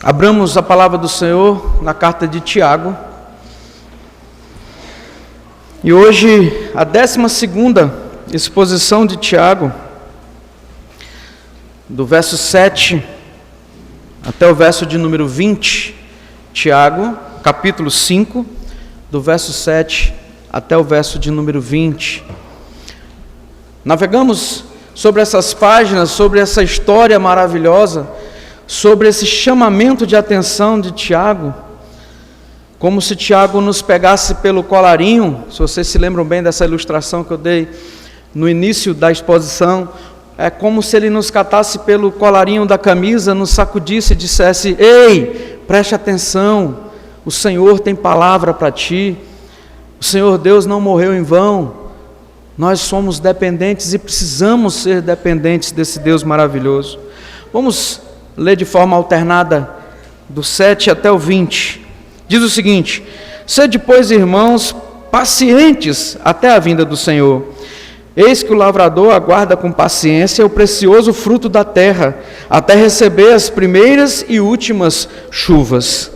Abramos a palavra do Senhor na carta de Tiago. E hoje, a 12ª exposição de Tiago, do verso 7 até o verso de número 20. Tiago, capítulo 5, do verso 7 até o verso de número 20. Navegamos sobre essas páginas, sobre essa história maravilhosa, sobre esse chamamento de atenção de Tiago, como se Tiago nos pegasse pelo colarinho. Se vocês se lembram bem dessa ilustração que eu dei no início da exposição, é como se ele nos catasse pelo colarinho da camisa, nos sacudisse e dissesse: ei, preste atenção, o Senhor tem palavra para ti, o Senhor Deus não morreu em vão, nós somos dependentes e precisamos ser dependentes desse Deus maravilhoso. Vamos ler de forma alternada do 7 até o 20. Diz o seguinte: sede, pois, irmãos, pacientes até a vinda do Senhor. Eis que o lavrador aguarda com paciência o precioso fruto da terra, até receber as primeiras e últimas chuvas.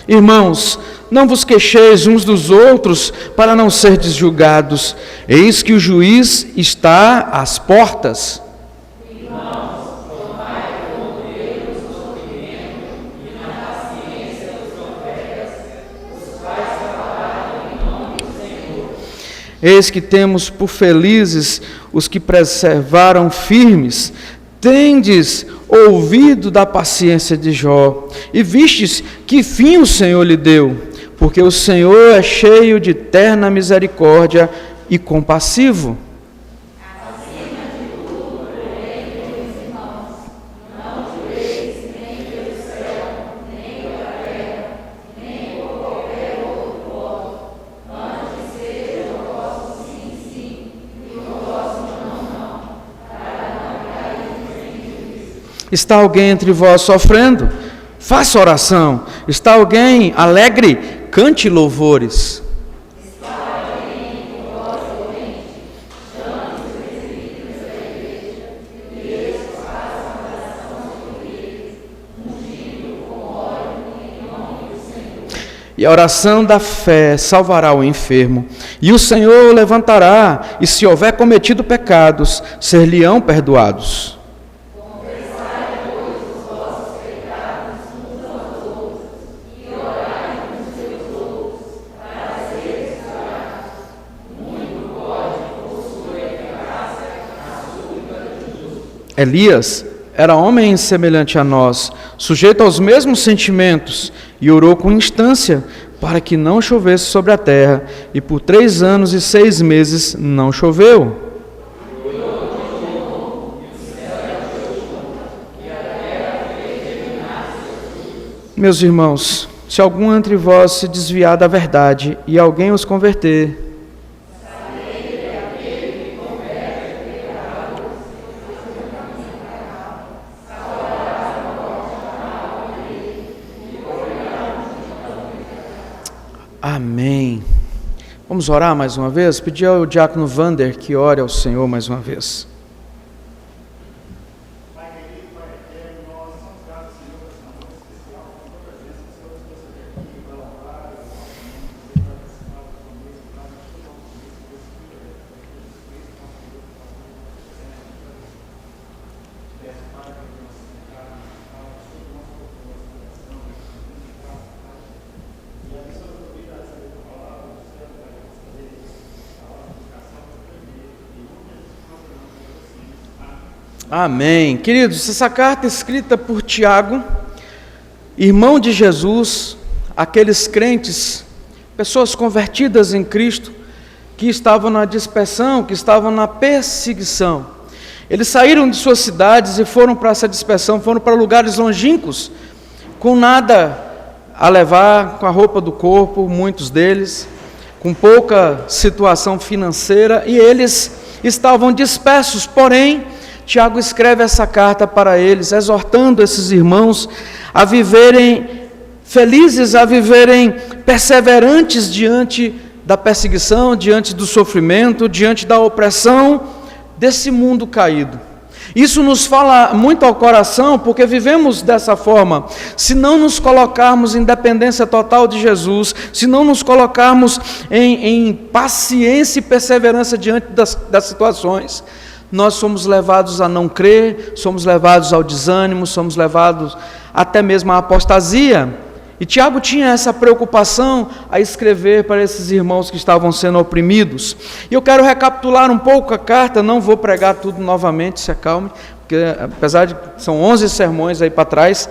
Irmãos, não vos queixeis uns dos outros, para não serdes julgados. Eis que o juiz está às portas. Irmãos, tomai com Deus o sofrimento e na paciência dos profetas, os quais falaram em nome do Senhor. Eis que temos por felizes os que perseveram firmes. Tendes ouvido da paciência de Jó, e vistes que fim o Senhor lhe deu, porque o Senhor é cheio de terna misericórdia e compassivo. Acima de tudo, porém, meus irmãos, não jureis nem pelo céu, nem pela terra, nem por qualquer outro voto, antes seja o vosso sim, sim, e o vosso não, não, para não cair em juízo. Está alguém entre vós sofrendo? Faça oração. Está alguém alegre? Cante louvores. Está alguém entre vós doente? Chame os presbíteros da igreja, e eles façam oração por eles, ungindo com óleo em nome do Senhor. E a oração da fé salvará o enfermo, e o Senhor o levantará, e se houver cometido pecados, ser-lhe-ão perdoados. Elias era homem semelhante a nós, sujeito aos mesmos sentimentos, e orou com instância para que não chovesse sobre a terra, e por 3 anos e 6 meses não choveu. Meus irmãos, se algum entre vós se desviar da verdade e alguém os converter, amém. Vamos orar mais uma vez? Pedir ao diácono Vander que ore ao Senhor mais uma vez. Pai querido, Pai eterno, nós somos gratos, Senhor, por essa noite especial, com a tua presença, Senhor, que você tem aqui para louvar, para participar da tua mesa, para nós todos peço, Pai, que nós sejamos amém. Queridos, essa carta é escrita por Tiago, irmão de Jesus, aqueles crentes, pessoas convertidas em Cristo, que estavam na dispersão, que estavam na perseguição. Eles saíram de suas cidades e foram para essa dispersão, foram para lugares longínquos, com nada a levar, com a roupa do corpo, muitos deles, com pouca situação financeira, e eles estavam dispersos. Porém, Tiago escreve essa carta para eles, exortando esses irmãos a viverem felizes, a viverem perseverantes diante da perseguição, diante do sofrimento, diante da opressão desse mundo caído. Isso nos fala muito ao coração, porque vivemos dessa forma. Se não nos colocarmos em dependência total de Jesus, se não nos colocarmos em paciência e perseverança diante das situações, nós somos levados a não crer, somos levados ao desânimo, somos levados até mesmo à apostasia. E Tiago tinha essa preocupação a escrever para esses irmãos que estavam sendo oprimidos. E eu quero recapitular um pouco a carta, não vou pregar tudo novamente, se acalme, porque apesar de são 11 sermões aí para trás,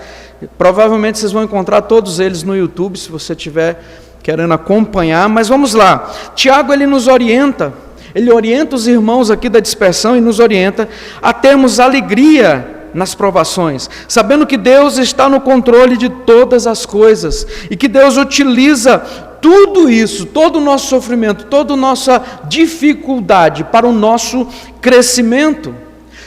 provavelmente vocês vão encontrar todos eles no YouTube, se você estiver querendo acompanhar, mas vamos lá. Tiago, ele nos orienta, ele orienta os irmãos aqui da dispersão e nos orienta a termos alegria nas provações, sabendo que Deus está no controle de todas as coisas e que Deus utiliza tudo isso, todo o nosso sofrimento, toda a nossa dificuldade para o nosso crescimento.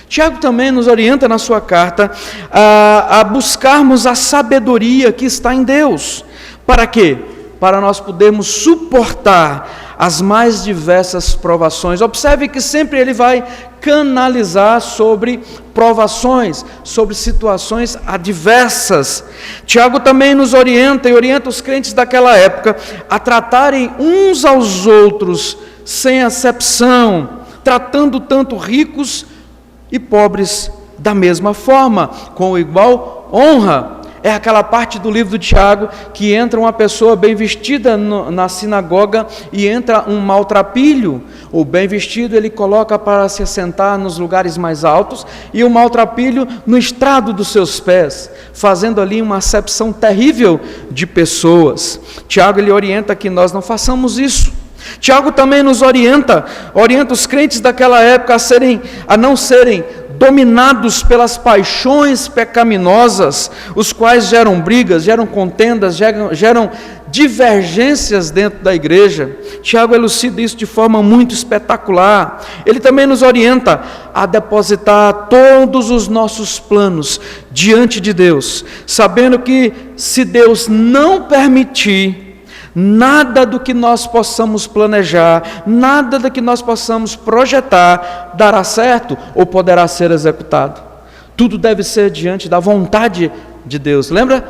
Tiago também nos orienta na sua carta a buscarmos a sabedoria que está em Deus. Para quê? Para nós podermos suportar as mais diversas provações. Observe que sempre ele vai canalizar sobre provações, sobre situações adversas. Tiago também nos orienta e orienta os crentes daquela época a tratarem uns aos outros sem acepção, tratando tanto ricos e pobres da mesma forma, com igual honra. É aquela parte do livro do Tiago que entra uma pessoa bem vestida na sinagoga e entra um maltrapilho. O bem vestido ele coloca para se assentar nos lugares mais altos e o maltrapilho no estrado dos seus pés, fazendo ali uma acepção terrível de pessoas. Tiago ele orienta que nós não façamos isso. Tiago também nos orienta os crentes daquela época a não serem dominados pelas paixões pecaminosas, os quais geram brigas, geram contendas, geram divergências dentro da igreja. Tiago elucida isso de forma muito espetacular. Ele também nos orienta a depositar todos os nossos planos diante de Deus, sabendo que se Deus não permitir, nada do que nós possamos planejar, nada do que nós possamos projetar dará certo ou poderá ser executado. Tudo deve ser diante da vontade de Deus. Lembra?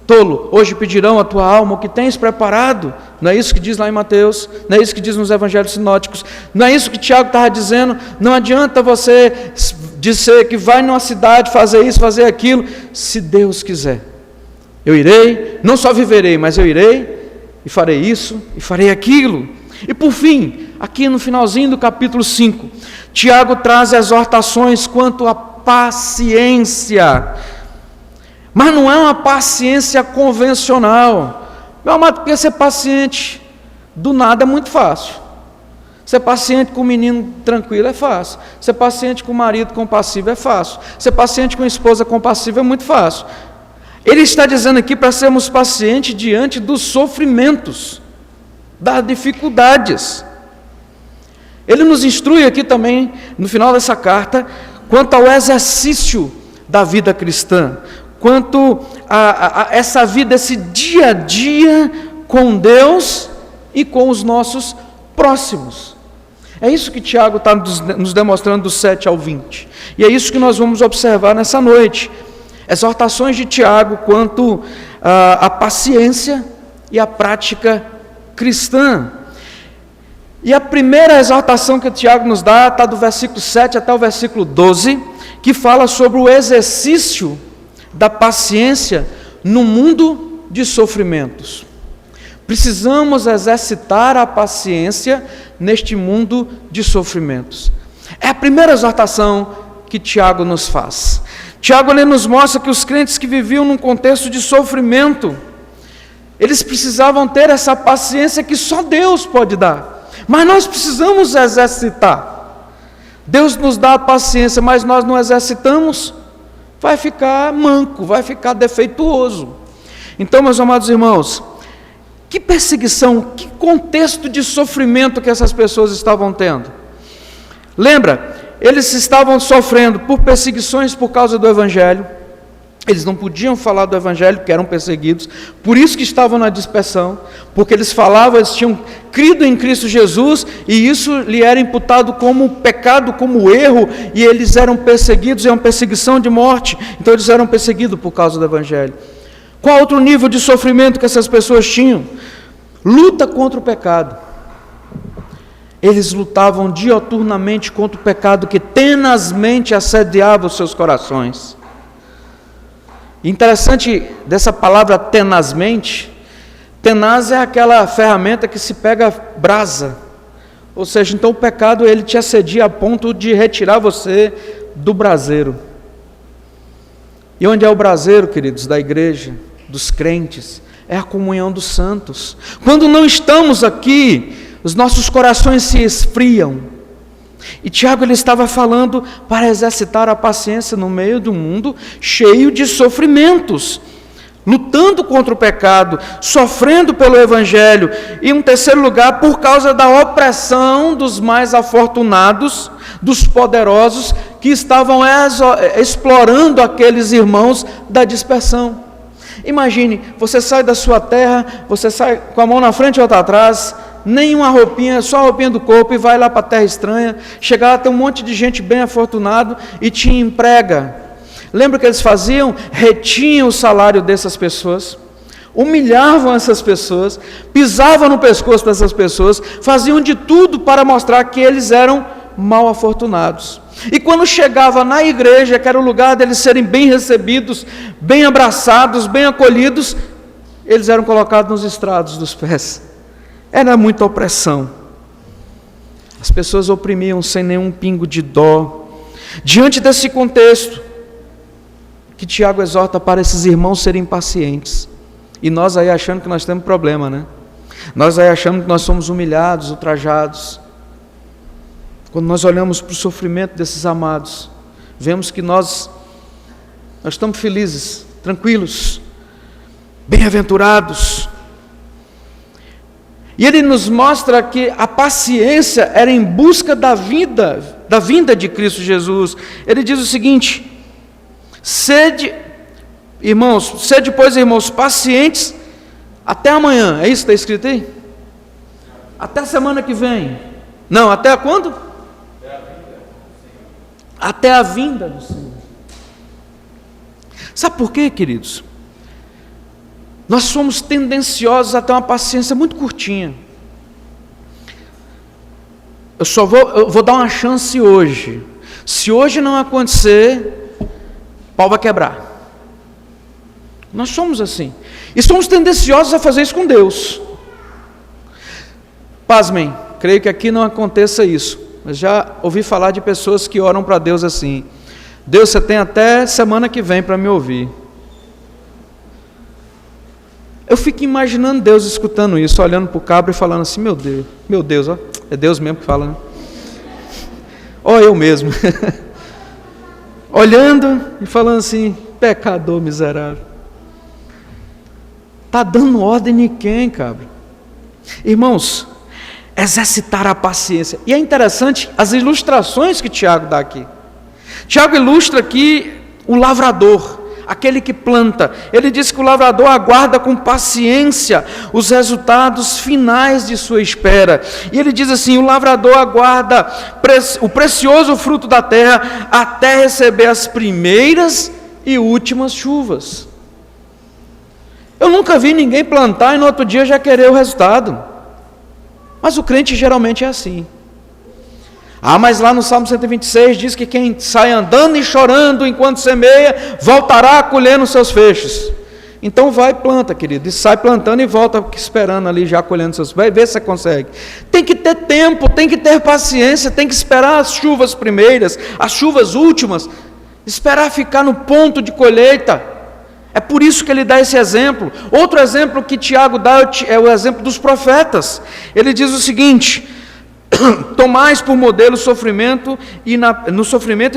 Tolo, hoje pedirão a tua alma o que tens preparado. Não é isso que diz lá em Mateus, não é isso que diz nos evangelhos sinóticos, não é isso que Tiago estava dizendo. Não adianta você dizer que vai numa cidade fazer isso, fazer aquilo. Se Deus quiser, eu irei, não só viverei, mas eu irei e farei isso, e farei aquilo. E por fim, aqui no finalzinho do capítulo 5, Tiago traz exortações quanto à paciência. Mas não é uma paciência convencional. Meu amado, porque ser paciente do nada é muito fácil. Ser paciente com o menino tranquilo é fácil. Ser paciente com o marido compassivo é fácil. Ser paciente com a esposa compassiva é muito fácil. Ele está dizendo aqui para sermos pacientes diante dos sofrimentos, das dificuldades. Ele nos instrui aqui também, no final dessa carta, quanto ao exercício da vida cristã, quanto a essa vida, esse dia a dia com Deus e com os nossos próximos. É isso que Tiago está nos demonstrando do 7 ao 20. E é isso que nós vamos observar nessa noite. Exortações de Tiago quanto à paciência e à prática cristã. E a primeira exortação que Tiago nos dá está do versículo 7 até o versículo 12, que fala sobre o exercício da paciência no mundo de sofrimentos. Precisamos exercitar a paciência neste mundo de sofrimentos. É a primeira exortação que Tiago nos faz. Tiago ele nos mostra que os crentes que viviam num contexto de sofrimento, eles precisavam ter essa paciência que só Deus pode dar. Mas nós precisamos exercitar. Deus nos dá a paciência, mas nós não exercitamos, vai ficar manco, vai ficar defeituoso. Então, meus amados irmãos, que perseguição, que contexto de sofrimento que essas pessoas estavam tendo. Lembra? Eles estavam sofrendo por perseguições por causa do Evangelho, Eles não podiam falar do Evangelho porque eram perseguidos, por isso que estavam na dispersão, porque eles falavam, eles tinham crido em Cristo Jesus, e isso lhe era imputado como pecado, como erro, e eles eram perseguidos, é uma perseguição de morte, então eles eram perseguidos por causa do Evangelho. Qual outro nível de sofrimento que essas pessoas tinham? Luta contra o pecado. Eles lutavam dioturnamente contra o pecado que tenazmente assediava os seus corações. Interessante dessa palavra tenazmente, tenaz é aquela ferramenta que se pega brasa, ou seja, então o pecado ele te assedia a ponto de retirar você do braseiro. E onde é o braseiro, queridos, da igreja, dos crentes? É a comunhão dos santos. Quando não estamos aqui, os nossos corações se esfriam. E Tiago ele estava falando para exercitar a paciência no meio de um mundo cheio de sofrimentos, lutando contra o pecado, sofrendo pelo Evangelho, e em terceiro lugar, por causa da opressão dos mais afortunados, dos poderosos, que estavam explorando aqueles irmãos da dispersão. Imagine, você sai da sua terra, você sai com a mão na frente e outra atrás, nenhuma roupinha, só a roupinha do corpo, e vai lá para a terra estranha, chegar lá, tem um monte de gente bem afortunado e te emprega. Lembra o que eles faziam? Retinham o salário dessas pessoas, humilhavam essas pessoas, pisavam no pescoço dessas pessoas, faziam de tudo para mostrar que eles eram mal afortunados. E quando chegava na igreja, que era o lugar deles serem bem recebidos, bem abraçados, bem acolhidos, eles eram colocados nos estrados dos pés. Era muita opressão. As pessoas oprimiam sem nenhum pingo de dó. Diante desse contexto, que Tiago exorta para esses irmãos serem pacientes. E nós aí achando que nós temos problema, né? Nós aí achando que nós somos humilhados, ultrajados. Quando nós olhamos para o sofrimento desses amados, vemos que nós estamos felizes, tranquilos, bem-aventurados. E ele nos mostra que a paciência era em busca da vinda de Cristo Jesus. Ele diz o seguinte: sede, pois, irmãos, pacientes até amanhã. É isso que está escrito aí? Até a semana que vem. Não, até quando? Até a vinda do Senhor. Sabe por quê, queridos? Nós somos tendenciosos a ter uma paciência muito curtinha. Eu vou dar uma chance hoje. Se hoje não acontecer, o pau vai quebrar. Nós somos assim. E somos tendenciosos a fazer isso com Deus. Pasmem, creio que aqui não aconteça isso. Mas já ouvi falar de pessoas que oram para Deus assim: Deus, você tem até semana que vem para me ouvir. Eu fico imaginando Deus escutando isso, olhando para o cabra e falando assim: meu Deus, ó, é Deus mesmo que fala, né? Ó, eu mesmo. Olhando e falando assim: pecador miserável. Está dando ordem em quem, cabra? Irmãos, exercitar a paciência. E é interessante as ilustrações que Tiago dá aqui. Tiago ilustra aqui o lavrador, aquele que planta. Ele diz que o lavrador aguarda com paciência os resultados finais de sua espera. E ele diz assim: o lavrador aguarda o precioso fruto da terra até receber as primeiras e últimas chuvas. Eu nunca vi ninguém plantar e no outro dia já querer o resultado. Mas o crente geralmente é assim. Mas lá no Salmo 126 diz que quem sai andando e chorando enquanto semeia, voltará colhendo seus feixes. Então vai e planta, querido, e sai plantando e volta esperando ali, já colhendo seus feixes. Vai ver se você consegue. Tem que ter tempo, tem que ter paciência, tem que esperar as chuvas primeiras, as chuvas últimas, esperar ficar no ponto de colheita. É por isso que ele dá esse exemplo. Outro exemplo que Tiago dá é o exemplo dos profetas. Ele diz o seguinte: tomais por modelo no sofrimento e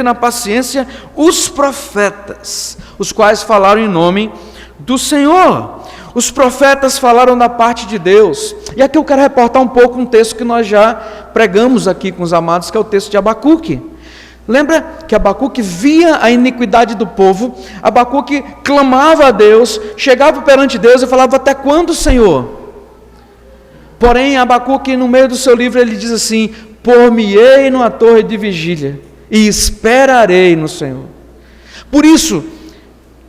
na paciência os profetas, os quais falaram em nome do Senhor. Os profetas falaram da parte de Deus. E aqui eu quero reportar um pouco um texto que nós já pregamos aqui com os amados, que é o texto de Abacuque. Lembra que Abacuque via a iniquidade do povo, Abacuque clamava a Deus, chegava perante Deus e falava: até quando, Senhor? Porém, Abacuque, no meio do seu livro, ele diz assim: por-me-ei numa torre de vigília e esperarei no Senhor. Por isso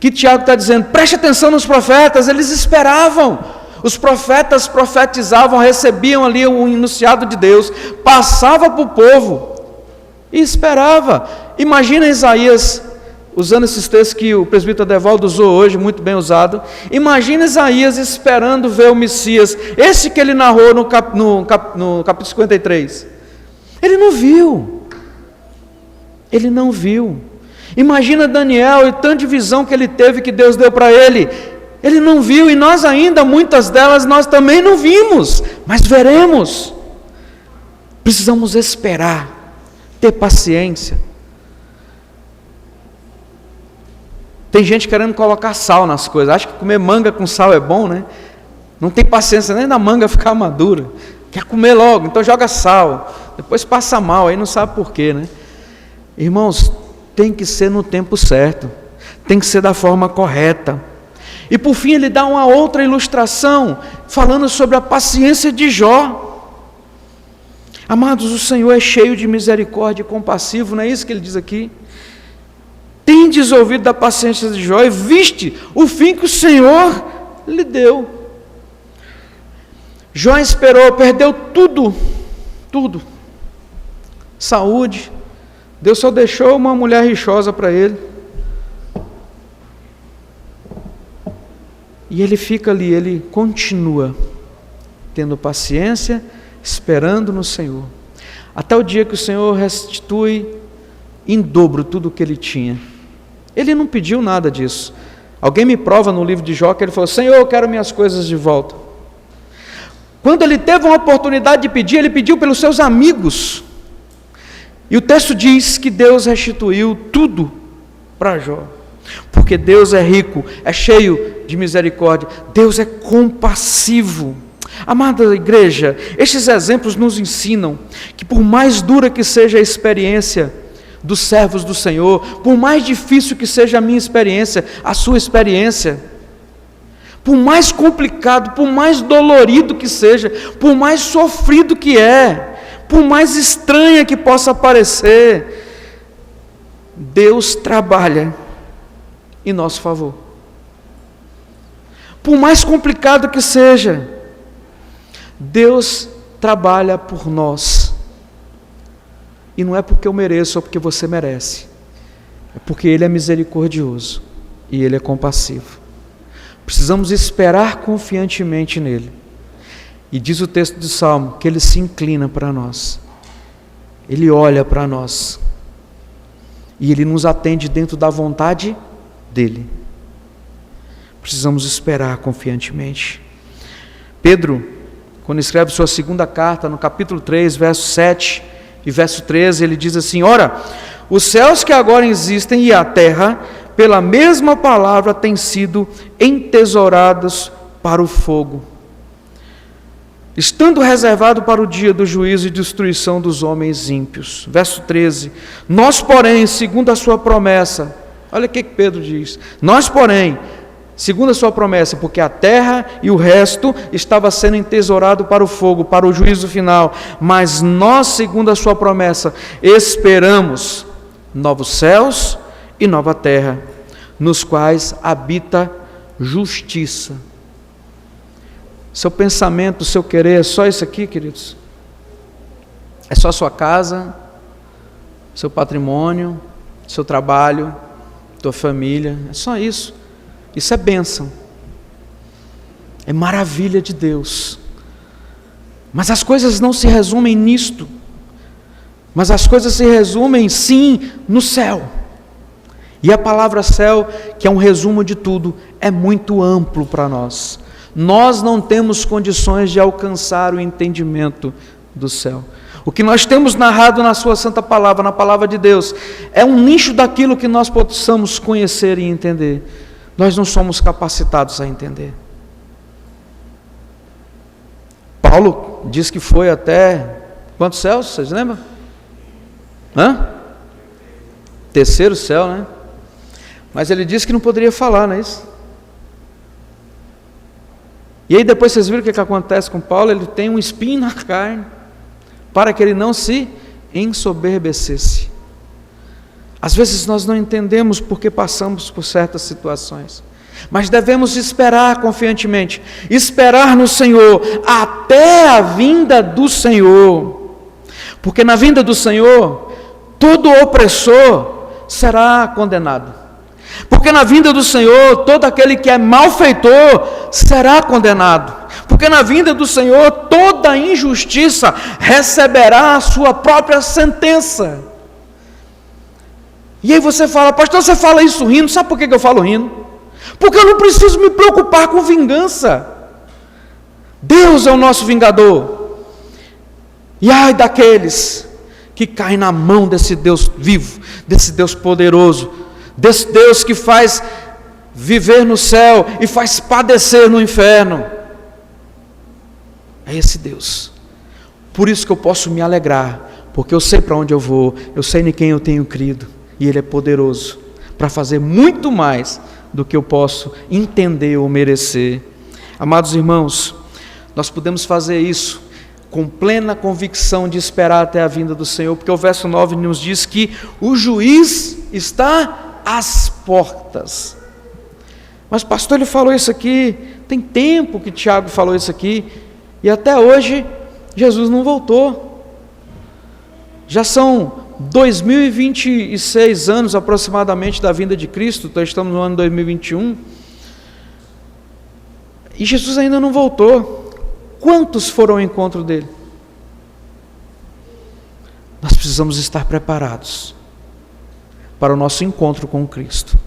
que Tiago está dizendo: preste atenção nos profetas, eles esperavam. Os profetas profetizavam, recebiam ali o enunciado de Deus, passava para o povo e esperava. Imagina Isaías, usando esses textos que o presbítero Adevaldo usou hoje, muito bem usado. Imagina Isaías esperando ver o Messias, esse que ele narrou no capítulo 53. Ele não viu. Ele não viu. Imagina Daniel e tanta visão que ele teve, que Deus deu para ele. Ele não viu, e nós ainda, muitas delas, nós também não vimos, mas veremos. Precisamos esperar, ter paciência. Tem gente querendo colocar sal nas coisas, acha que comer manga com sal é bom, né? Não tem paciência nem da manga ficar madura, quer comer logo, então joga sal, depois passa mal, aí não sabe por quê, né? Irmãos, tem que ser no tempo certo, tem que ser da forma correta. E por fim ele dá uma outra ilustração, falando sobre a paciência de Jó. Amados, o Senhor é cheio de misericórdia e compassivo, não é isso que ele diz aqui? Tendes ouvido da paciência de Jó e viste o fim que o Senhor lhe deu. Jó esperou, perdeu tudo, saúde, Deus só deixou uma mulher rixosa para ele. E ele fica ali, ele continua tendo paciência, esperando no Senhor, até o dia que o Senhor restitui em dobro tudo o que ele tinha. Ele não pediu nada disso. Alguém me prova no livro de Jó que ele falou: Senhor, eu quero minhas coisas de volta. Quando ele teve uma oportunidade de pedir, ele pediu pelos seus amigos. E o texto diz que Deus restituiu tudo para Jó. Porque Deus é rico, é cheio de misericórdia, Deus é compassivo. Amada igreja, estes exemplos nos ensinam que por mais dura que seja a experiência dos servos do Senhor, por mais difícil que seja a minha experiência, a sua experiência, por mais complicado, por mais dolorido que seja, por mais sofrido que é, por mais estranha que possa parecer, Deus trabalha em nosso favor. Por mais complicado que seja, Deus trabalha por nós. E não é porque eu mereço ou porque você merece, é porque Ele é misericordioso e Ele é compassivo. Precisamos esperar confiantemente nele. E diz o texto do Salmo que Ele se inclina para nós, Ele olha para nós e Ele nos atende dentro da vontade dele. Precisamos esperar confiantemente. Pedro, quando escreve sua segunda carta, no capítulo 3, verso 7 e verso 13, ele diz assim: ora, os céus que agora existem e a terra, pela mesma palavra, têm sido entesourados para o fogo, estando reservado para o dia do juízo e destruição dos homens ímpios. Verso 13: nós, porém, segundo a sua promessa, olha o que Pedro diz, nós, porém, segundo a sua promessa, porque a terra e o resto estava sendo entesourado para o fogo, para o juízo final, mas nós, segundo a sua promessa, esperamos novos céus e nova terra, nos quais habita justiça. Seu pensamento, seu querer é só isso aqui, queridos? É só sua casa, seu patrimônio, seu trabalho, tua família, é só isso. Isso é bênção, é maravilha de Deus. Mas as coisas não se resumem nisto, mas as coisas se resumem sim no céu. E a palavra céu, que é um resumo de tudo, é muito amplo para nós. Nós não temos condições de alcançar o entendimento do céu. O que nós temos narrado na sua santa palavra, na palavra de Deus, é um nicho daquilo que nós possamos conhecer e entender. Nós não somos capacitados a entender. Paulo diz que foi até quantos céus, vocês lembram? terceiro céu, né? Mas ele disse que não poderia falar, não é isso? E aí depois vocês viram o que acontece com Paulo? Ele tem um espinho na carne, para que ele não se ensoberbecesse. Às vezes nós não entendemos porque passamos por certas situações, mas devemos esperar confiantemente, esperar no Senhor, até a vinda do Senhor, porque na vinda do Senhor, todo opressor será condenado, porque na vinda do Senhor, todo aquele que é malfeitor será condenado, porque na vinda do Senhor, toda injustiça receberá a sua própria sentença. E aí você fala, pastor, você fala isso rindo, sabe por que eu falo rindo? Porque eu não preciso me preocupar com vingança. Deus é o nosso vingador. E ai daqueles que caem na mão desse Deus vivo, desse Deus poderoso, desse Deus que faz viver no céu e faz padecer no inferno. É esse Deus. Por isso que eu posso me alegrar, porque eu sei para onde eu vou, eu sei em quem eu tenho crido, e Ele é poderoso para fazer muito mais do que eu posso entender ou merecer. Amados irmãos, nós podemos fazer isso com plena convicção de esperar até a vinda do Senhor, porque o verso 9 nos diz que o juiz está às portas. Mas pastor, ele falou isso aqui, tem tempo que Tiago falou isso aqui, e até hoje Jesus não voltou. Já são 2026 anos aproximadamente da vinda de Cristo, então estamos no ano 2021, e Jesus ainda não voltou. Quantos foram ao encontro dele? Nós precisamos estar preparados para o nosso encontro com Cristo.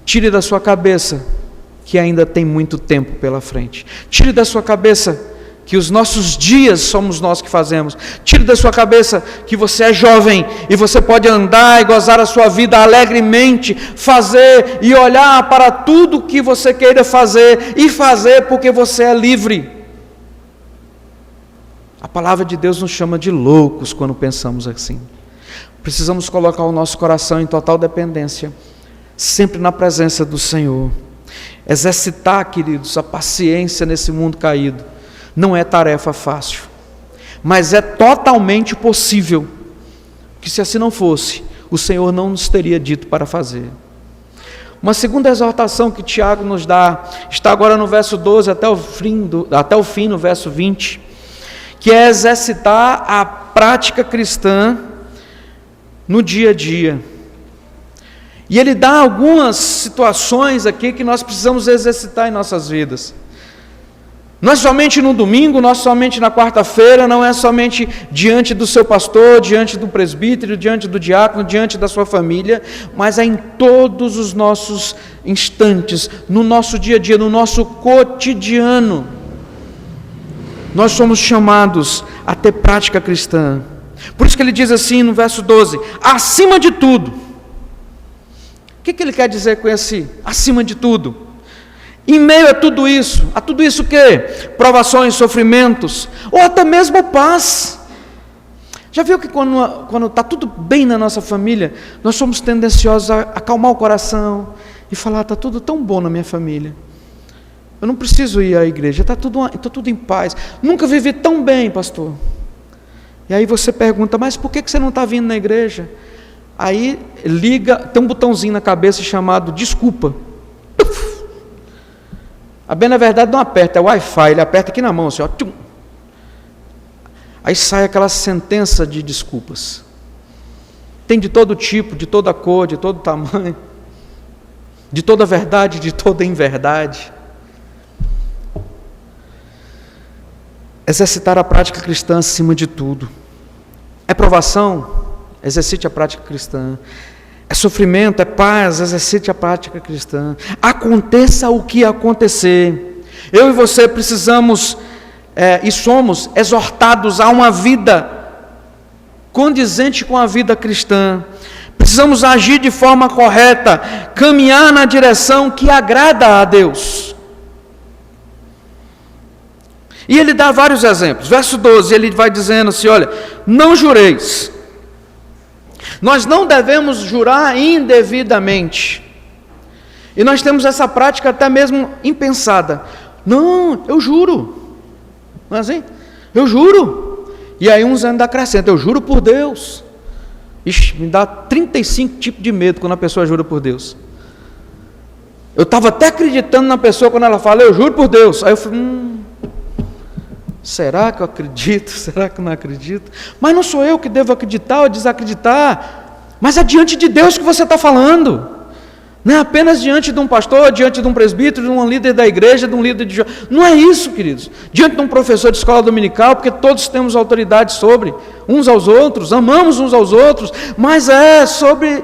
Tire da sua cabeça que ainda tem muito tempo pela frente. Tire da sua cabeça que os nossos dias somos nós que fazemos. Tire da sua cabeça que você é jovem e você pode andar e gozar a sua vida alegremente, fazer e olhar para tudo que você queira fazer e fazer porque você é livre. A palavra de Deus nos chama de loucos quando pensamos assim. Precisamos colocar o nosso coração em total dependência, sempre na presença do Senhor. Exercitar, queridos, a paciência nesse mundo caído não é tarefa fácil, mas é totalmente possível, que se assim não fosse, o Senhor não nos teria dito para fazer. Uma segunda exortação que Tiago nos dá, está agora no verso 12 até o fim, no verso 20, que é exercitar a prática cristã no dia a dia. E ele dá algumas situações aqui que nós precisamos exercitar em nossas vidas. Não é somente no domingo, não é somente na quarta-feira, não é somente diante do seu pastor, diante do presbítero, diante do diácono, diante da sua família, mas é em todos os nossos instantes, no nosso dia a dia, no nosso cotidiano. Nós somos chamados a ter prática cristã. Por isso que ele diz assim no verso 12, acima de tudo. O que ele quer dizer com esse acima de tudo? Em meio a tudo isso o quê? Provações, sofrimentos, ou até mesmo paz. Já viu que quando está tudo bem na nossa família, nós somos tendenciosos a acalmar o coração e falar, está tudo tão bom na minha família, eu não preciso ir à igreja, está tudo em paz, nunca vivi tão bem, pastor. E aí você pergunta, mas por que você não está vindo na igreja? Aí liga, tem um botãozinho na cabeça chamado desculpa. A bem na verdade não aperta, é Wi-Fi, ele aperta aqui na mão, assim, ó, tchum. Aí sai aquela sentença de desculpas. Tem de todo tipo, de toda cor, de todo tamanho, de toda verdade, de toda inverdade. Exercitar a prática cristã acima de tudo. É provação? Exercite a prática cristã. É sofrimento, é paz, exercite a prática cristã. Aconteça o que acontecer, eu e você precisamos e somos exortados a uma vida condizente com a vida cristã. Precisamos agir de forma correta, caminhar na direção que agrada a Deus. E ele dá vários exemplos. Verso 12, ele vai dizendo assim, olha, não jureis. Nós não devemos jurar indevidamente. E nós temos essa prática até mesmo impensada. Não, eu juro. Não é assim? Eu juro. E aí uns ainda acrescentam, eu juro por Deus. Ixi, me dá 35 tipos de medo quando a pessoa jura por Deus. Eu estava até acreditando na pessoa quando ela fala, eu juro por Deus. Aí eu falei, será que eu acredito? Será que eu não acredito? Mas não sou eu que devo acreditar ou desacreditar. Mas é diante de Deus que você está falando. Não é apenas diante de um pastor, diante de um presbítero, de um líder da igreja, de um líder de... Não é isso, queridos. Diante de um professor de escola dominical, porque todos temos autoridade sobre uns aos outros, amamos uns aos outros, mas é sobre...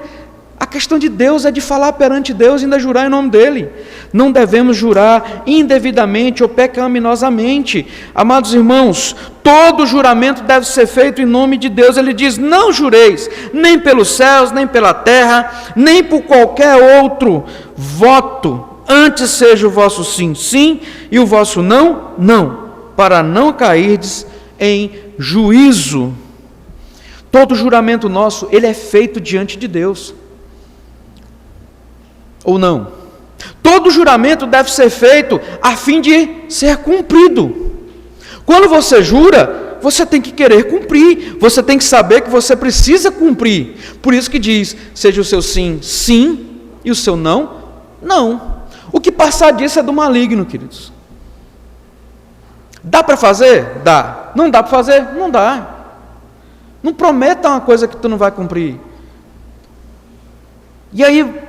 A questão de Deus é de falar perante Deus e ainda jurar em nome dEle. Não devemos jurar indevidamente ou pecaminosamente. Amados irmãos, todo juramento deve ser feito em nome de Deus. Ele diz, não jureis, nem pelos céus, nem pela terra, nem por qualquer outro voto. Antes seja o vosso sim, sim, e o vosso não, não, para não cairdes em juízo. Todo juramento nosso, ele é feito diante de Deus. Ou não? Todo juramento deve ser feito a fim de ser cumprido. Quando você jura, você tem que querer cumprir, você tem que saber que você precisa cumprir. Por isso que diz, seja o seu sim, sim, e o seu não, não. O que passar disso é do maligno, queridos. Dá para fazer? Dá. Não dá para fazer? Não dá. Não prometa uma coisa que tu não vai cumprir. E aí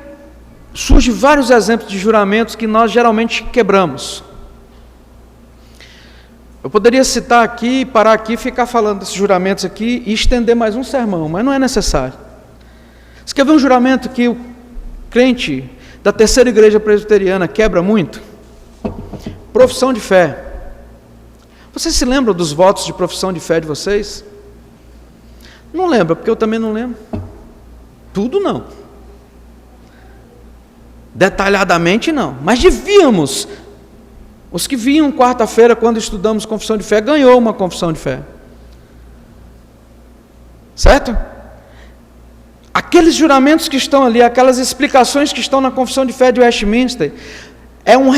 surgem vários exemplos de juramentos que nós geralmente quebramos. Eu poderia citar aqui, parar aqui, ficar falando desses juramentos aqui e estender mais um sermão, mas não é necessário. Você quer ver um juramento que o crente da terceira igreja presbiteriana quebra muito? Profissão de fé. Vocês se lembram dos votos de profissão de fé de vocês? Não lembro, porque eu também não lembro. Tudo não. Detalhadamente não, mas devíamos. Os que vinham quarta-feira, quando estudamos confissão de fé, ganhou uma confissão de fé. Certo? Aqueles juramentos que estão ali, aquelas explicações que estão na confissão de fé de Westminster, é um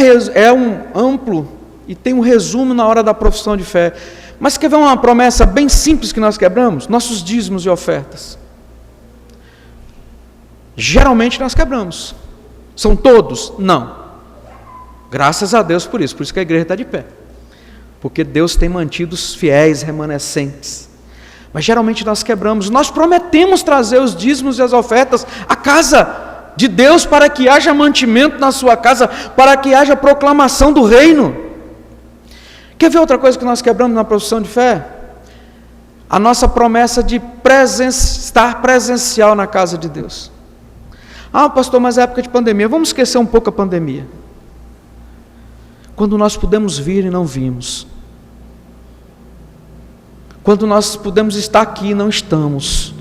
amplo e tem um resumo na hora da profissão de fé. Mas quer ver uma promessa bem simples que nós quebramos? Nossos dízimos e ofertas. Geralmente nós quebramos. São todos? Não. Graças a Deus por isso que a igreja está de pé. Porque Deus tem mantido os fiéis remanescentes. Mas geralmente nós quebramos. Nós prometemos trazer os dízimos e as ofertas à casa de Deus para que haja mantimento na sua casa, para que haja proclamação do reino. Quer ver outra coisa que nós quebramos na profissão de fé? A nossa promessa de estar presencial na casa de Deus. Ah, pastor, mas é época de pandemia. Vamos esquecer um pouco a pandemia. Quando nós pudemos vir e não vimos. Quando nós pudemos estar aqui e não estamos.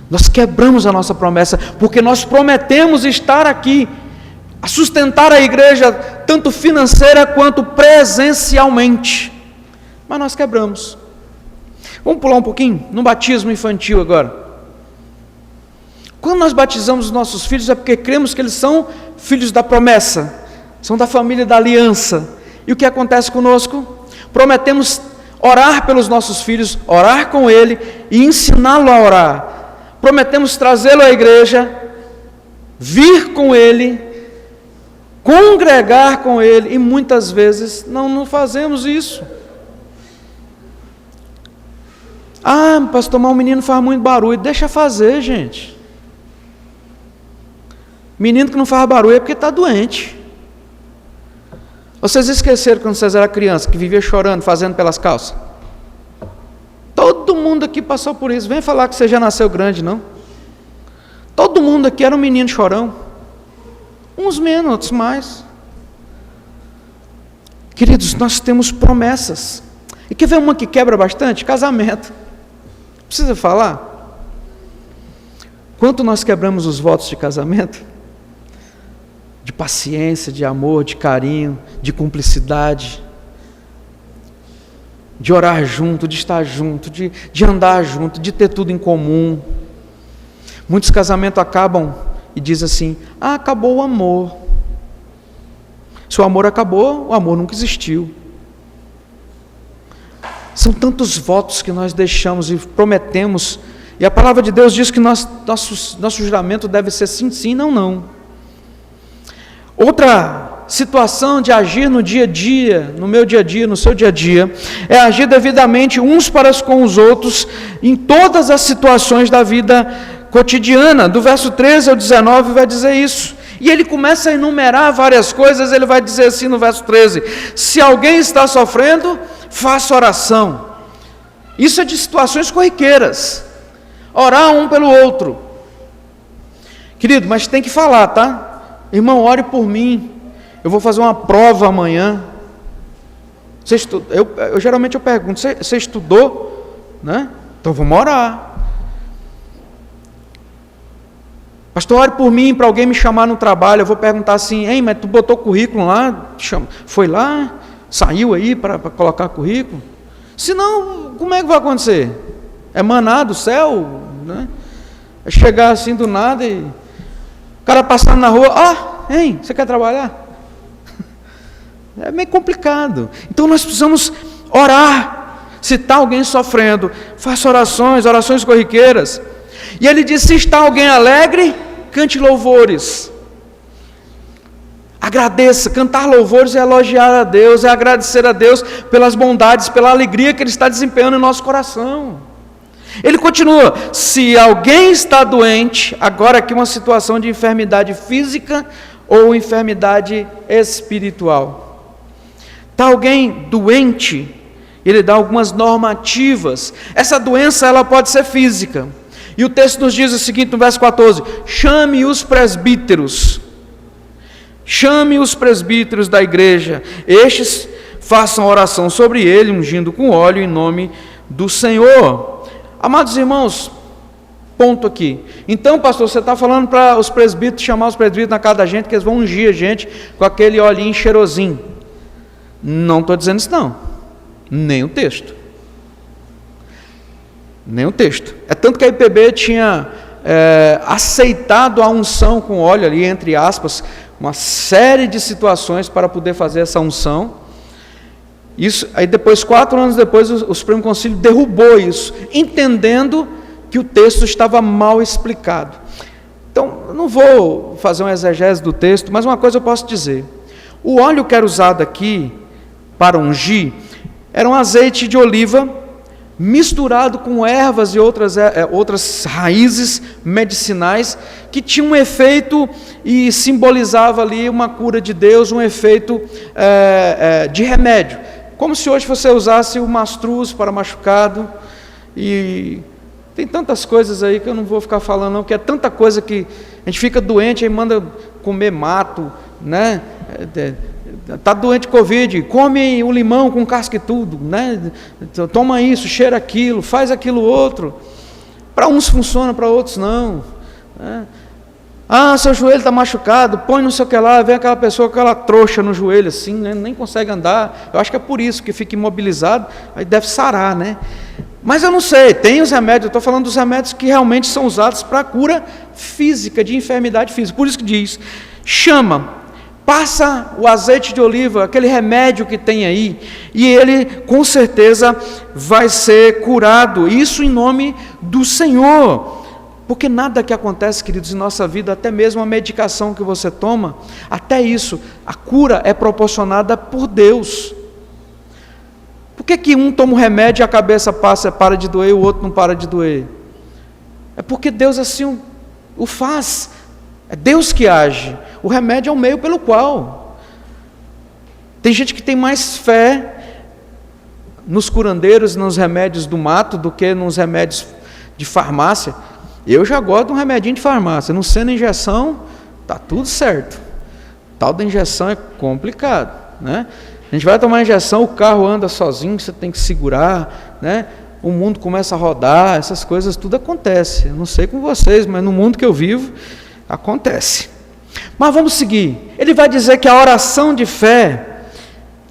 Nós quebramos a nossa promessa, porque nós prometemos estar aqui, a sustentar a igreja, tanto financeira quanto presencialmente. Mas nós quebramos. Vamos pular um pouquinho no batismo infantil agora. Quando nós batizamos os nossos filhos é porque cremos que eles são filhos da promessa, são da família da aliança. E o que acontece conosco? Prometemos orar pelos nossos filhos, orar com ele e ensiná-lo a orar. Prometemos trazê-lo à igreja, vir com ele, congregar com ele, e muitas vezes não fazemos isso. Ah, pastor, mas o menino faz muito barulho. Deixa fazer, gente. Menino que não faz barulho é porque está doente. Vocês esqueceram quando vocês eram criança, que vivia chorando, fazendo pelas calças? Todo mundo aqui passou por isso. Vem falar que você já nasceu grande, não. Todo mundo aqui era um menino chorão. Uns menos, outros mais. Queridos, nós temos promessas. E quer ver uma que quebra bastante? Casamento. Precisa falar? Quanto nós quebramos os votos de casamento? De paciência, de amor, de carinho, de cumplicidade, de orar junto, de estar junto, de andar junto, de ter tudo em comum. Muitos casamentos acabam e dizem assim: acabou o amor. Se o amor acabou, o amor nunca existiu. São tantos votos que nós deixamos e prometemos, e a palavra de Deus diz que nosso juramento deve ser sim, sim, não, não. Outra situação de agir no dia a dia, no meu dia a dia, no seu dia a dia, é agir devidamente uns para com os outros em todas as situações da vida cotidiana. Do verso 13 ao 19 vai dizer isso. E ele começa a enumerar várias coisas. Ele vai dizer assim no verso 13: se alguém está sofrendo, faça oração. Isso é de situações corriqueiras. Orar um pelo outro. Querido, mas tem que falar, tá? Irmão, ore por mim. Eu vou fazer uma prova amanhã. Você eu geralmente pergunto: você estudou? Né? Então vamos orar. Pastor, ore por mim, para alguém me chamar no trabalho. Eu vou perguntar assim: ei, mas tu botou currículo lá? Foi lá? Saiu aí para colocar currículo? Se não, como é que vai acontecer? É maná do céu? Né? É chegar assim do nada e o cara passando na rua: hein, você quer trabalhar? É meio complicado. Então nós precisamos orar. Se está alguém sofrendo, faça orações corriqueiras. E ele diz: se está alguém alegre, cante louvores. Agradeça. Cantar louvores é elogiar a Deus, é agradecer a Deus pelas bondades, pela alegria que Ele está desempenhando em nosso coração. Ele continua: se alguém está doente, agora aqui uma situação de enfermidade física ou enfermidade espiritual. Está alguém doente, ele dá algumas normativas. Essa doença ela pode ser física. E o texto nos diz o seguinte no verso 14: chame os presbíteros. Chame os presbíteros da igreja. Estes façam oração sobre ele, ungindo com óleo em nome do Senhor. Amados irmãos, ponto aqui. Então, pastor, você está falando para os presbíteros, chamar os presbíteros na casa da gente, que eles vão ungir a gente com aquele olhinho cheirosinho. Não estou dizendo isso não. Nem o texto. Nem o texto. É tanto que a IPB tinha aceitado a unção com óleo ali, entre aspas, uma série de situações para poder fazer essa unção. Isso, aí depois, 4 anos depois, o Supremo Concílio derrubou isso, entendendo que o texto estava mal explicado. Então, eu não vou fazer uma exegese do texto, mas uma coisa eu posso dizer: o óleo que era usado aqui para ungir era um azeite de oliva misturado com ervas e outras raízes medicinais que tinham um efeito e simbolizava ali uma cura de Deus, um efeito de remédio, como se hoje você usasse o mastruz para machucado. E tem tantas coisas aí que eu não vou ficar falando não, porque é tanta coisa que a gente fica doente e manda comer mato, né? Está doente de Covid, come o limão com casca e tudo, né? Toma isso, cheira aquilo, faz aquilo outro. Para uns funciona, para outros não, né? Seu joelho está machucado, põe não sei o que lá, vem aquela pessoa com aquela trouxa no joelho assim, né? Nem consegue andar. Eu acho que é por isso que fica imobilizado, aí deve sarar, né? Mas eu não sei, tem os remédios, eu estou falando dos remédios que realmente são usados para a cura física, de enfermidade física. Por isso que diz: passa o azeite de oliva, aquele remédio que tem aí, e ele com certeza vai ser curado, isso em nome do Senhor. Porque nada que acontece, queridos, em nossa vida, até mesmo a medicação que você toma, até isso, a cura é proporcionada por Deus. Por que um toma um remédio e a cabeça para de doer e o outro não para de doer? É porque Deus assim o faz. É Deus que age. O remédio é o meio pelo qual. Tem gente que tem mais fé nos curandeiros, nos remédios do mato, do que nos remédios de farmácia. Eu já gosto de um remedinho de farmácia. Não sendo injeção, está tudo certo. Tal da injeção é complicado, né? A gente vai tomar injeção, o carro anda sozinho, você tem que segurar, né? O mundo começa a rodar, essas coisas tudo acontece. Eu não sei com vocês, mas no mundo que eu vivo acontece. Mas vamos seguir. Ele vai dizer que a oração de fé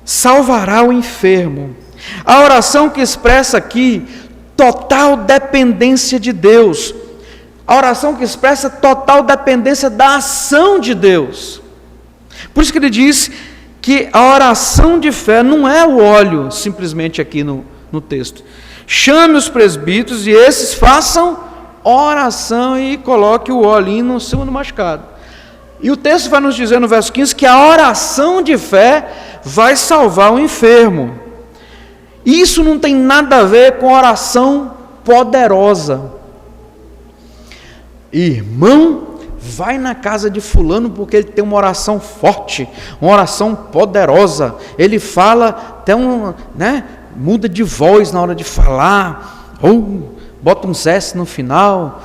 salvará o enfermo. A oração que expressa aqui total dependência de Deus. A oração que expressa total dependência da ação de Deus. Por isso que ele diz que a oração de fé não é o óleo, simplesmente aqui no texto. Chame os presbíteros e esses façam oração e coloque o olhinho em cima do machucado. E o texto vai nos dizer no verso 15 que a oração de fé vai salvar o enfermo. Isso não tem nada a ver com oração poderosa. Irmão, vai na casa de fulano porque ele tem uma oração forte, uma oração poderosa. Ele fala até muda de voz na hora de falar, ou bota um S no final.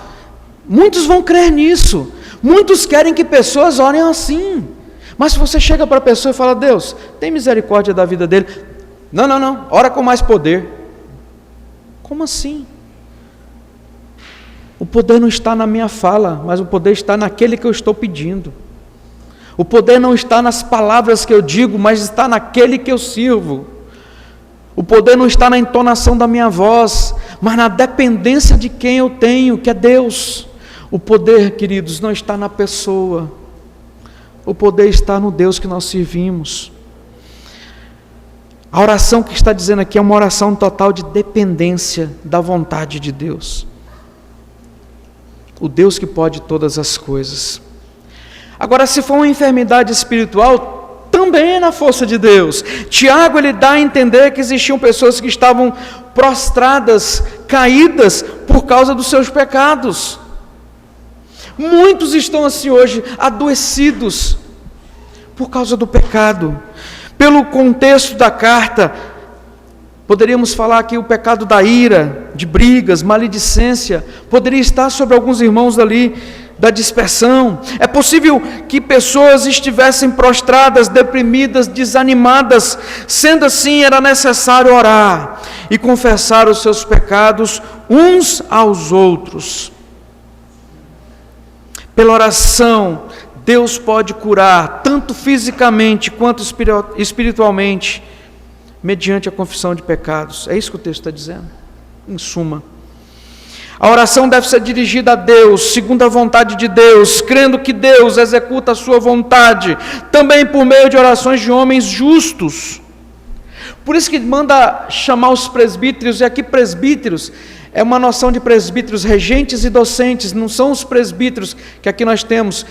Muitos vão crer nisso. Muitos querem que pessoas orem assim. Mas se você chega para a pessoa e fala: Deus, tem misericórdia da vida dele. Não, ora com mais poder. Como assim? O poder não está na minha fala, mas o poder está naquele que eu estou pedindo. O poder não está nas palavras que eu digo, mas está naquele que eu sirvo. O poder não está na entonação da minha voz, mas na dependência de quem eu tenho, que é Deus. O poder, queridos, não está na pessoa. O poder está no Deus que nós servimos. A oração que está dizendo aqui é uma oração total de dependência da vontade de Deus. O Deus que pode todas as coisas. Agora, se for uma enfermidade espiritual, também é na força de Deus. Tiago, ele dá a entender que existiam pessoas que estavam prostradas, caídas, por causa dos seus pecados. Muitos estão assim hoje, adoecidos, por causa do pecado. Pelo contexto da carta, poderíamos falar que o pecado da ira, de brigas, maledicência, poderia estar sobre alguns irmãos ali, da dispersão. É possível que pessoas estivessem prostradas, deprimidas, desanimadas. Sendo assim, era necessário orar e confessar os seus pecados uns aos outros. Pela oração, Deus pode curar, tanto fisicamente quanto espiritualmente, mediante a confissão de pecados. É isso que o texto está dizendo, em suma. A oração deve ser dirigida a Deus, segundo a vontade de Deus, crendo que Deus executa a sua vontade, também por meio de orações de homens justos. Por isso que manda chamar os presbíteros, e aqui presbíteros é uma noção de presbíteros regentes e docentes, não são os presbíteros que aqui nós temos,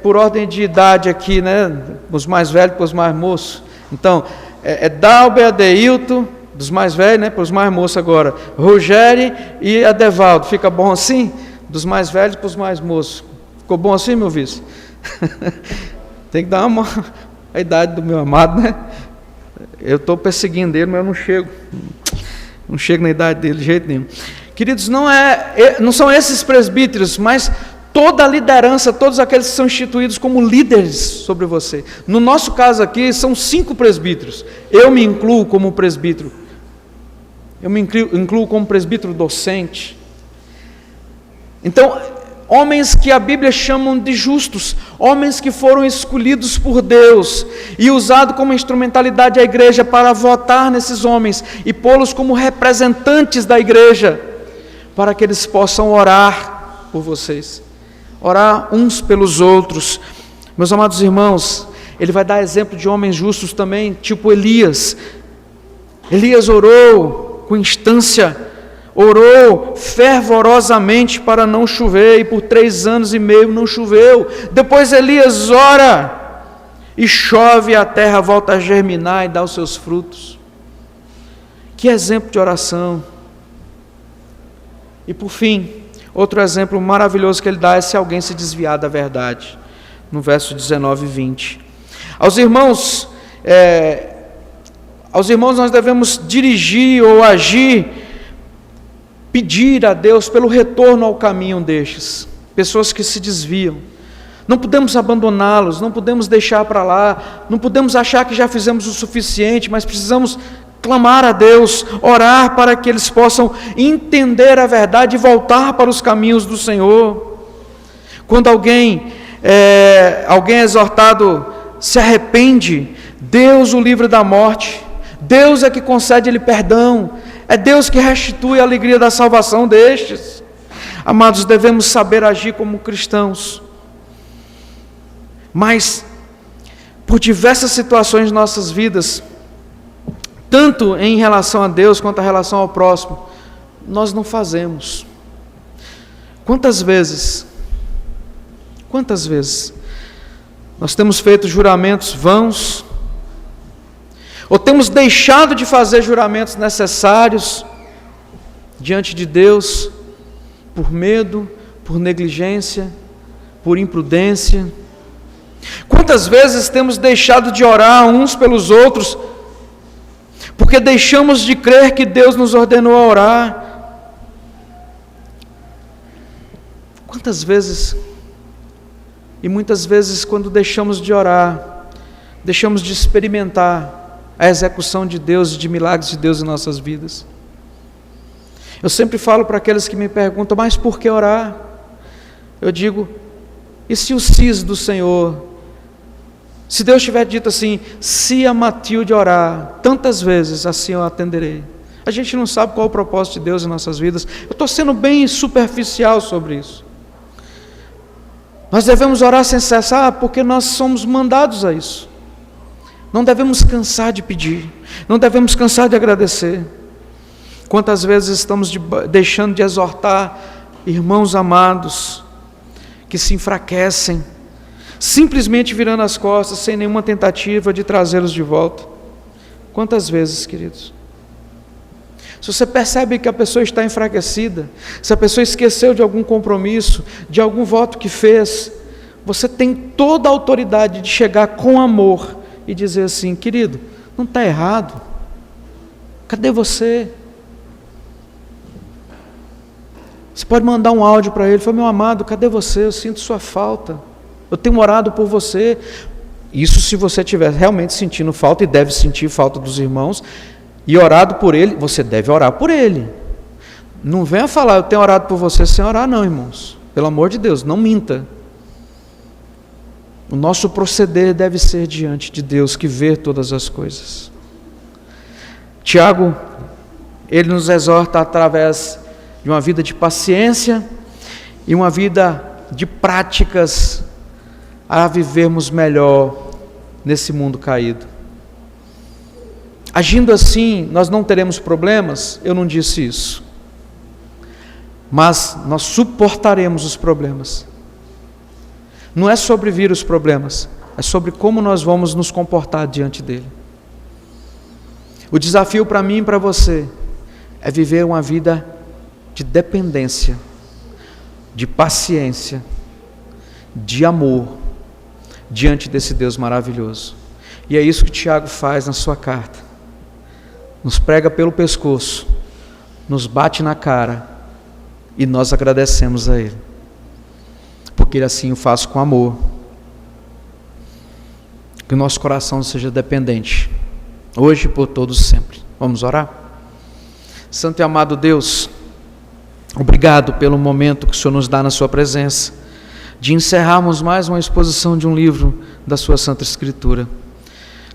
por ordem de idade aqui, né? Os mais velhos para os mais moços. Então, Dalber, Adeilton, dos mais velhos, né, para os mais moços agora, Rogério e Adevaldo. Fica bom assim? Dos mais velhos para os mais moços. Ficou bom assim, meu vice? Tem que dar a idade do meu amado, né? Eu estou perseguindo ele, mas eu não chego na idade dele de jeito nenhum. Queridos, não são esses presbíteros, mas toda a liderança, todos aqueles que são instituídos como líderes sobre você. No nosso caso aqui, são 5 presbíteros. Eu me incluo como presbítero. Eu me incluo como presbítero docente. Então, homens que a Bíblia chama de justos, homens que foram escolhidos por Deus e usados como instrumentalidade da igreja para votar nesses homens e pô-los como representantes da igreja, para que eles possam orar por vocês, orar uns pelos outros. Meus amados irmãos, ele vai dar exemplo de homens justos também, tipo Elias. Elias orou com instância, orou fervorosamente para não chover, e por 3 anos e meio não choveu. Depois Elias ora, e chove, e a terra volta a germinar e dá os seus frutos. Que exemplo de oração! E por fim, outro exemplo maravilhoso que ele dá é se alguém se desviar da verdade, no verso 19 e 20. Aos irmãos nós devemos dirigir ou agir, pedir a Deus pelo retorno ao caminho destes, pessoas que se desviam. Não podemos abandoná-los, não podemos deixar para lá, não podemos achar que já fizemos o suficiente, mas precisamos clamar a Deus, orar para que eles possam entender a verdade e voltar para os caminhos do Senhor. Quando alguém exortado se arrepende, Deus o livra da morte. Deus é que concede-lhe perdão, é Deus que restitui a alegria da salvação destes. Amados, devemos saber agir como cristãos, mas por diversas situações de nossas vidas, tanto em relação a Deus quanto em relação ao próximo, nós não fazemos. Quantas vezes nós temos feito juramentos vãos, ou temos deixado de fazer juramentos necessários diante de Deus, por medo, por negligência, por imprudência? Quantas vezes temos deixado de orar uns pelos outros, porque deixamos de crer que Deus nos ordenou a orar? Quantas vezes, e muitas vezes quando deixamos de orar, deixamos de experimentar a execução de Deus e de milagres de Deus em nossas vidas. Eu sempre falo para aqueles que me perguntam, mas por que orar? Eu digo, e se o sis do Senhor, se Deus tiver dito assim, se a Matilde orar tantas vezes, assim eu atenderei. A gente não sabe qual é o propósito de Deus em nossas vidas. Eu estou sendo bem superficial sobre isso. Nós devemos orar sem cessar, porque nós somos mandados a isso. Não devemos cansar de pedir, não devemos cansar de agradecer. Quantas vezes estamos deixando de exortar irmãos amados que se enfraquecem, simplesmente virando as costas, sem nenhuma tentativa de trazê-los de volta. Quantas vezes, queridos? Se você percebe que a pessoa está enfraquecida, se a pessoa esqueceu de algum compromisso, de algum voto que fez, você tem toda a autoridade de chegar com amor e dizer assim, querido, não está errado, cadê você? Você pode mandar um áudio para ele, meu amado, cadê você? Eu sinto sua falta, eu tenho orado por você. Isso se você estiver realmente sentindo falta, e deve sentir falta dos irmãos, e orado por ele, você deve orar por ele. Não venha falar, eu tenho orado por você sem orar não, irmãos. Pelo amor de Deus, não minta. O nosso proceder deve ser diante de Deus, que vê todas as coisas. Tiago, ele nos exorta através de uma vida de paciência e uma vida de práticas a vivermos melhor nesse mundo caído. Agindo assim, nós não teremos problemas? Eu não disse isso. Mas nós suportaremos os problemas. Não é sobre vir os problemas, é sobre como nós vamos nos comportar diante dele. O desafio para mim e para você é viver uma vida de dependência, de paciência, de amor, diante desse Deus maravilhoso. E é isso que Tiago faz na sua carta. Nos prega pelo pescoço, nos bate na cara, e nós agradecemos a Ele, porque Ele assim o faz com amor. Que o nosso coração seja dependente, hoje e por todos sempre. Vamos orar? Santo e amado Deus, obrigado pelo momento que o Senhor nos dá na sua presença, de encerrarmos mais uma exposição de um livro da sua Santa Escritura.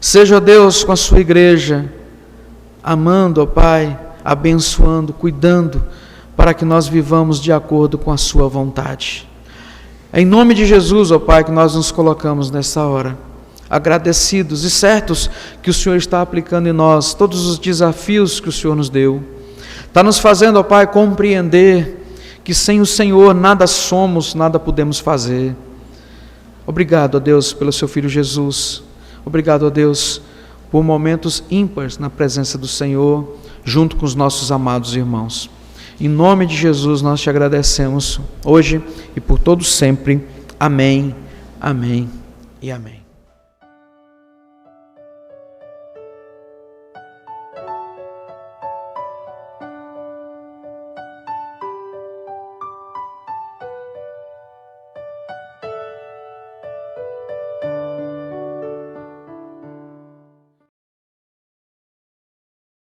Seja Deus com a sua igreja, amando, ó Pai, abençoando, cuidando, para que nós vivamos de acordo com a sua vontade. É em nome de Jesus, ó Pai, que nós nos colocamos nessa hora, agradecidos e certos que o Senhor está aplicando em nós todos os desafios que o Senhor nos deu. Está nos fazendo, ó Pai, compreender que sem o Senhor nada somos, nada podemos fazer. Obrigado, ó Deus, pelo seu Filho Jesus. Obrigado, ó Deus, por momentos ímpares na presença do Senhor, junto com os nossos amados irmãos. Em nome de Jesus nós te agradecemos, hoje e por todo sempre. Amém, amém e amém.